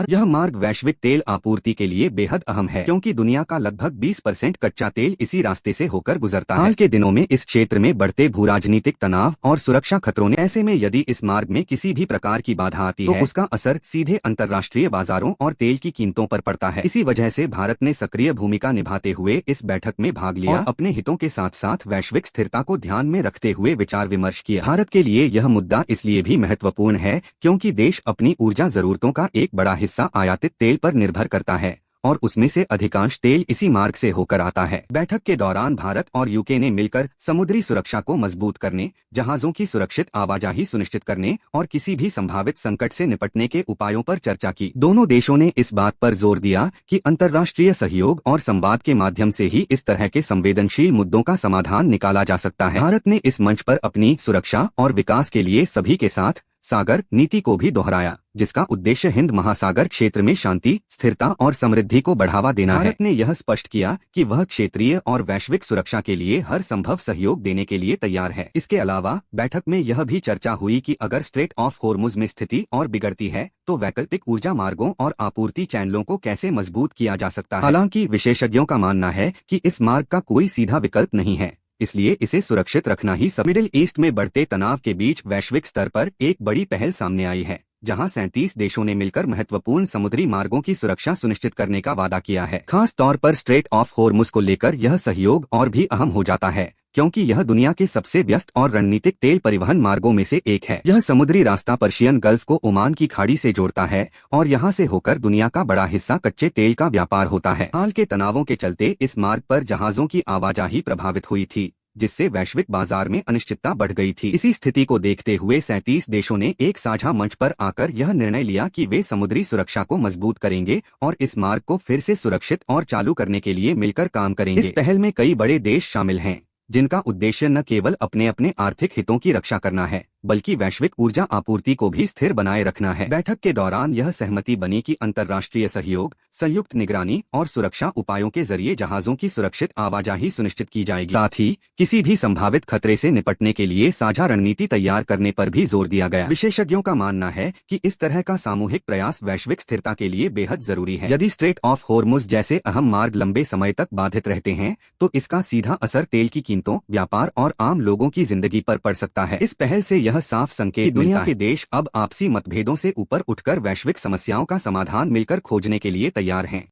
यह मार्ग वैश्विक तेल आपूर्ति के लिए बेहद अहम है, क्योंकि दुनिया का लगभग 20% कच्चा तेल इसी रास्ते से होकर गुजरता है। हाल के दिनों में इस क्षेत्र में बढ़ते भूराजनीतिक तनाव और सुरक्षा खतरों ने ऐसे में यदि इस मार्ग में किसी भी प्रकार की बाधा आती है तो उसका असर सीधे अंतर्राष्ट्रीय बाजारों और तेल की कीमतों पर पड़ता है। इसी वजह से भारत ने सक्रिय भूमिका निभाते हुए इस बैठक में भाग लिया और अपने हितों के साथ साथ वैश्विक स्थिरता को ध्यान में रखते हुए विचार विमर्श किया। भारत के लिए यह मुद्दा इसलिए भी महत्वपूर्ण है क्योंकि देश अपनी ऊर्जा जरूरतों का एक बड़ा हिस्सा आयातित तेल पर निर्भर करता है और उसमें से अधिकांश तेल इसी मार्ग से होकर आता है। बैठक के दौरान भारत और यूके ने मिलकर समुद्री सुरक्षा को मजबूत करने, जहाजों की सुरक्षित आवाजाही सुनिश्चित करने और किसी भी संभावित संकट से निपटने के उपायों पर चर्चा की। दोनों देशों ने इस बात पर जोर दिया कि अंतर्राष्ट्रीय सहयोग और संवाद के माध्यम से ही इस तरह के संवेदनशील मुद्दों का समाधान निकाला जा सकता है। भारत ने इस मंच पर अपनी सुरक्षा और विकास के लिए सभी के साथ सागर नीति को भी दोहराया, जिसका उद्देश्य हिंद महासागर क्षेत्र में शांति, स्थिरता और समृद्धि को बढ़ावा देना है। भारत ने यह स्पष्ट किया कि वह क्षेत्रीय और वैश्विक सुरक्षा के लिए हर संभव सहयोग देने के लिए तैयार है। इसके अलावा बैठक में यह भी चर्चा हुई कि अगर स्ट्रेट ऑफ होर्मुज में स्थिति और बिगड़ती है तो वैकल्पिक ऊर्जा मार्गों और आपूर्ति चैनलों को कैसे मजबूत किया जा सकता है। हालांकि विशेषज्ञों का मानना है कि इस मार्ग का कोई सीधा विकल्प नहीं है, इसलिए इसे सुरक्षित रखना ही सब। मिडिल ईस्ट में बढ़ते तनाव के बीच वैश्विक स्तर पर एक बड़ी पहल सामने आई है, जहां 37 देशों ने मिलकर महत्वपूर्ण समुद्री मार्गों की सुरक्षा सुनिश्चित करने का वादा किया है। खास तौर पर स्ट्रेट ऑफ होर्मुज को लेकर यह सहयोग और भी अहम हो जाता है, क्योंकि यह दुनिया के सबसे व्यस्त और रणनीतिक तेल परिवहन मार्गों में से एक है। यह समुद्री रास्ता पर्शियन गल्फ को ओमान की खाड़ी से जोड़ता है और यहां से होकर दुनिया का बड़ा हिस्सा कच्चे तेल का व्यापार होता है। हाल के तनावों के चलते इस मार्ग पर जहाजों की आवाजाही प्रभावित हुई थी, जिससे वैश्विक बाजार में अनिश्चितता बढ़ गई थी। इसी स्थिति को देखते हुए 37 देशों ने एक साझा मंच पर आकर यह निर्णय लिया कि वे समुद्री सुरक्षा को मजबूत करेंगे और इस मार्ग को फिर से सुरक्षित और चालू करने के लिए मिलकर काम करेंगे। इस पहल में कई बड़े देश शामिल हैं, जिनका उद्देश्य न केवल अपने अपने आर्थिक हितों की रक्षा करना है, बल्कि वैश्विक ऊर्जा आपूर्ति को भी स्थिर बनाए रखना है। बैठक के दौरान यह सहमति बनी कि अंतर्राष्ट्रीय सहयोग, संयुक्त निगरानी और सुरक्षा उपायों के जरिए जहाजों की सुरक्षित आवाजाही सुनिश्चित की जाएगी। साथ ही किसी भी संभावित खतरे से निपटने के लिए साझा रणनीति तैयार करने पर भी जोर दिया गया। विशेषज्ञों का मानना है कि इस तरह का सामूहिक प्रयास वैश्विक स्थिरता के लिए बेहद जरूरी है। यदि स्ट्रेट ऑफ होर्मुज जैसे अहम मार्ग लंबे समय तक बाधित रहते हैं तो इसका सीधा असर तेल की कीमतों, व्यापार और आम लोगों की जिंदगी पर पड़ सकता है। इस पहल से यह साफ संकेत दुनिया के देश अब आपसी मतभेदों से ऊपर उठकर वैश्विक समस्याओं का समाधान मिलकर खोजने के लिए तैयार हैं।